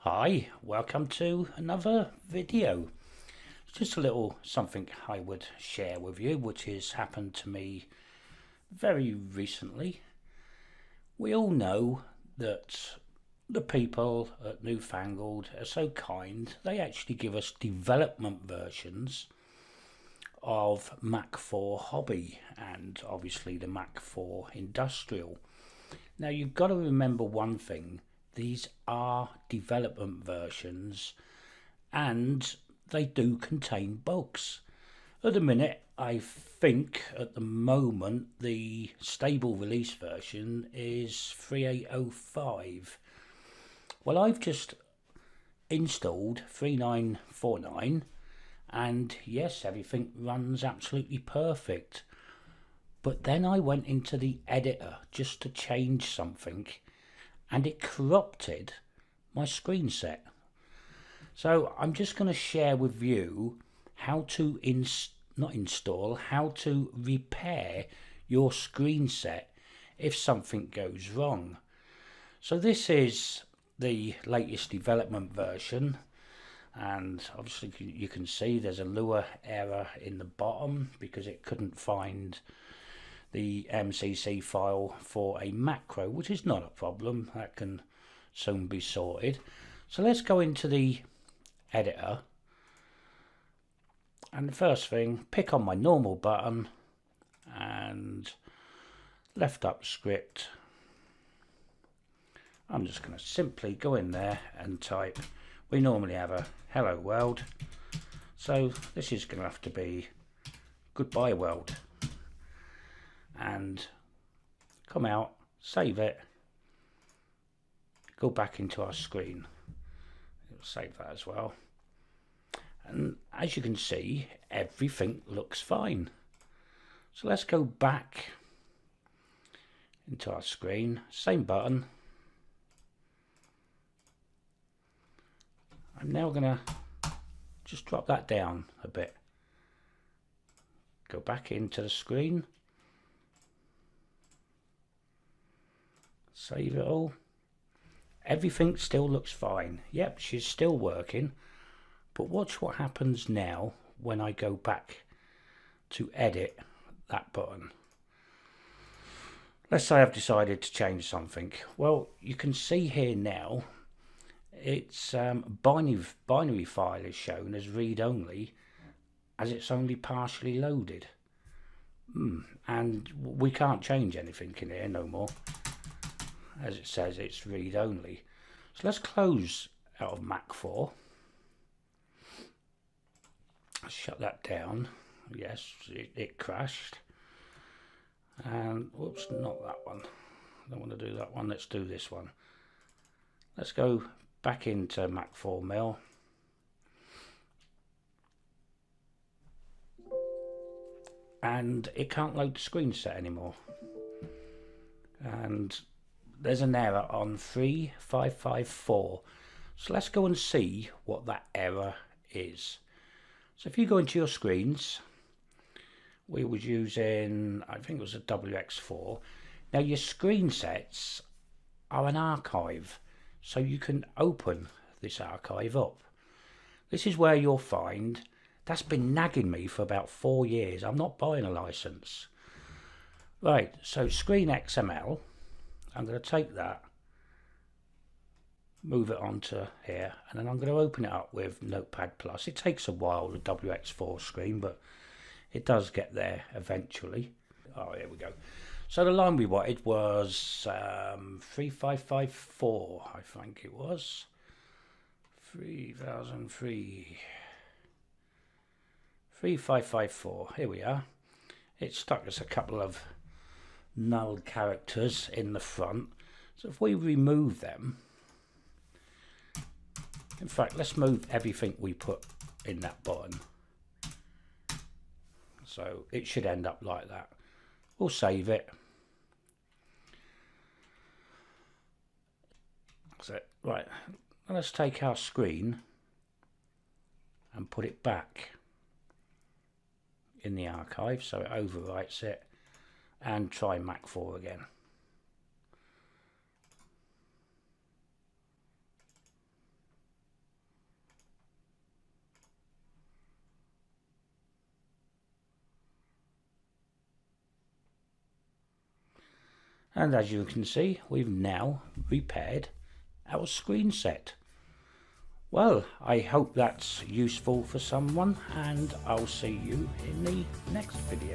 Hi, welcome to another video. It's just a little something I would share with you, which has happened to me very recently. We all know that the people at Newfangled are so kind, they actually give us development versions of Mach4 Hobby and obviously the Mach4 Industrial. Now you've got to remember one thing, these are development versions and they do contain bugs. At the minute, I think at the moment the stable release version is 3805. Well, I've just installed 3949 and yes, everything runs absolutely perfect. But then I went into the editor just to change something and it corrupted my screen set. So I'm just going to share with you how to how to repair your screen set if something goes wrong. So this is the latest development version, and obviously you can see there's a Lua error in the bottom because it couldn't find the MCC file for a macro, which is not a problem, that can soon be sorted. So let's go into the editor, and the first thing, pick on my normal button and left up script. I'm just going to simply go in there and type, we normally have a hello world, so this is going to have to be goodbye world, and come out, save it, go back into our screen. It'll save that as well. And as you can see, everything looks fine. So let's go back into our screen, same button. I'm now going to just drop that down a bit. Go back into the screen. Save it all. Everything still looks fine. Yep, she's still working. But watch what happens now when I go back to edit that button. Let's say I've decided to change something. Well, you can see here now it's binary file is shown as read-only as it's only partially loaded. And we can't change anything in here no more, as it says it's read-only. So let's close out of Mach4. Shut that down. Yes, it crashed. And whoops, not that one. I don't want to do that one. Let's do this one. Let's go back into Mach4 Mill. And it can't load the screen set anymore. And there's an error on 3554. So let's go and see what that error is. So if you go into your screens, we was using, I think it was a WX4. Now your screen sets are an archive, so you can open this archive up. This is where you'll find, that's been nagging me for about 4 years. I'm not buying a license. Right, so screen XML, I'm going to take that, move it onto here, and then I'm going to open it up with Notepad+. It takes a while, the WX4 screen, but it does get there eventually. Oh, here we go. So the line we wanted was 3554, I think it was. 3003. 3554, here we are. It stuck us a couple of null characters in the front. So if we remove them, in fact, let's move everything we put in that button. So it should end up like that. We'll save it. That's it. Right, let's take our screen and put it back in the archive so it overwrites it, and try Mach4 again. And as you can see, we've now repaired our screen set. Well, I hope that's useful for someone, and I'll see you in the next video.